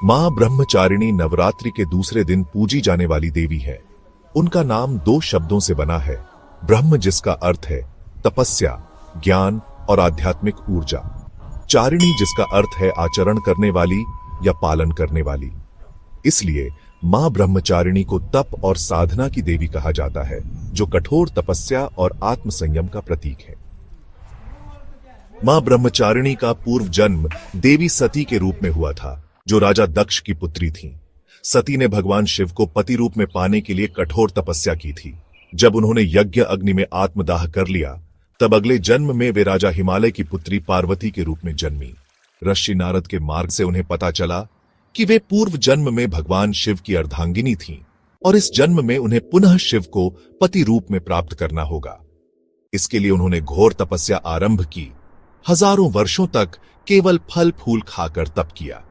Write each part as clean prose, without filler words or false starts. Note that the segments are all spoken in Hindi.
मां ब्रह्मचारिणी नवरात्रि के दूसरे दिन पूजी जाने वाली देवी है। उनका नाम 2 शब्दों से बना है, ब्रह्म जिसका अर्थ है तपस्या, ज्ञान और आध्यात्मिक ऊर्जा, चारिणी जिसका अर्थ है आचरण करने वाली या पालन करने वाली। इसलिए मां ब्रह्मचारिणी को तप और साधना की देवी कहा जाता है, जो कठोर तपस्या और आत्म संयम का प्रतीक है। मां ब्रह्मचारिणी का पूर्व जन्म देवी सती के रूप में हुआ था, जो राजा दक्ष की पुत्री थीं। सती ने भगवान शिव को पति रूप में पाने के लिए कठोर तपस्या की थी। जब उन्होंने यज्ञ अग्नि में आत्मदाह कर लिया, तब अगले जन्म में वे राजा हिमालय की पुत्री पार्वती के रूप में जन्मी। ऋषि नारद के मार्ग से उन्हें पता चला कि वे पूर्व जन्म में भगवान शिव की अर्धांगिनी थीं और इस जन्म में उन्हें पुनः शिव को पति रूप में प्राप्त करना होगा। इसके लिए उन्होंने घोर तपस्या आरंभ की। हजारों वर्षों तक केवल फल फूल खाकर तप किया।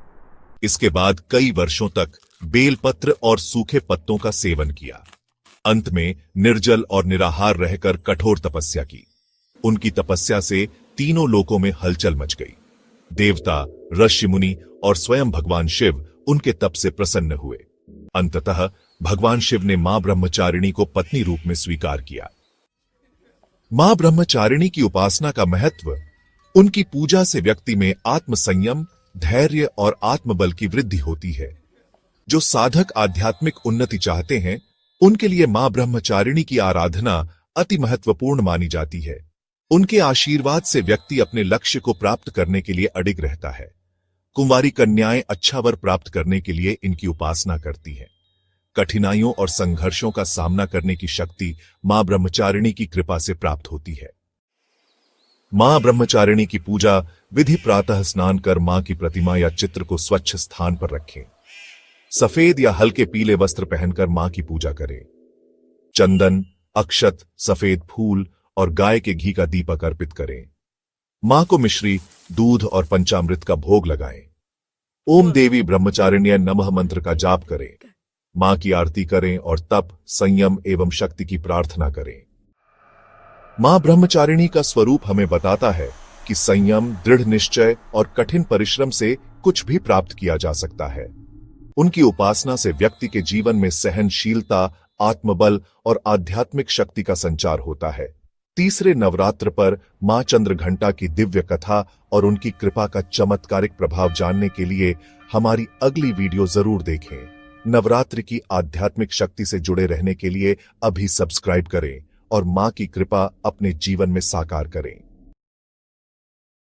इसके बाद कई वर्षों तक बेलपत्र और सूखे पत्तों का सेवन किया। अंत में निर्जल और निराहार रहकर कठोर तपस्या की। उनकी तपस्या से तीनों लोकों में हलचल मच गई। देवता, ऋषि मुनि और स्वयं भगवान शिव उनके तप से प्रसन्न हुए। अंततः भगवान शिव ने मां ब्रह्मचारिणी को पत्नी रूप में स्वीकार किया। मां ब्रह्मचारिणी की उपासना का महत्व। उनकी पूजा से व्यक्ति में आत्म संयम, धैर्य और आत्मबल की वृद्धि होती है। जो साधक आध्यात्मिक उन्नति चाहते हैं, उनके लिए मां ब्रह्मचारिणी की आराधना अति महत्वपूर्ण मानी जाती है। उनके आशीर्वाद से व्यक्ति अपने लक्ष्य को प्राप्त करने के लिए अडिग रहता है। कुंवारी कन्याएं अच्छा वर प्राप्त करने के लिए इनकी उपासना करती हैं। कठिनाइयों और संघर्षों का सामना करने की शक्ति मां ब्रह्मचारिणी की कृपा से प्राप्त होती है। मां ब्रह्मचारिणी की पूजा विधि प्रातः स्नान कर मां की प्रतिमा या चित्र को स्वच्छ स्थान पर रखें। सफेद या हल्के पीले वस्त्र पहनकर मां की पूजा करें। चंदन, अक्षत, सफेद फूल और गाय के घी का दीपक अर्पित करें। मां को मिश्री, दूध और पंचामृत का भोग लगाएं। ओम देवी ब्रह्मचारिण्य नमः मंत्र का जाप करें। मां की आरती करें और तप, संयम एवं शक्ति की प्रार्थना करें। मां ब्रह्मचारिणी का स्वरूप हमें बताता है कि संयम, दृढ़ निश्चय और कठिन परिश्रम से कुछ भी प्राप्त किया जा सकता है। उनकी उपासना से व्यक्ति के जीवन में सहनशीलता, आत्मबल और आध्यात्मिक शक्ति का संचार होता है। तीसरे नवरात्र पर मां चंद्रघंटा की दिव्य कथा और उनकी कृपा का चमत्कारिक प्रभाव जानने के लिए हमारी अगली वीडियो जरूर देखें। नवरात्रि की आध्यात्मिक शक्ति से जुड़े रहने के लिए अभी सब्सक्राइब करें और मां की कृपा अपने जीवन में साकार करें।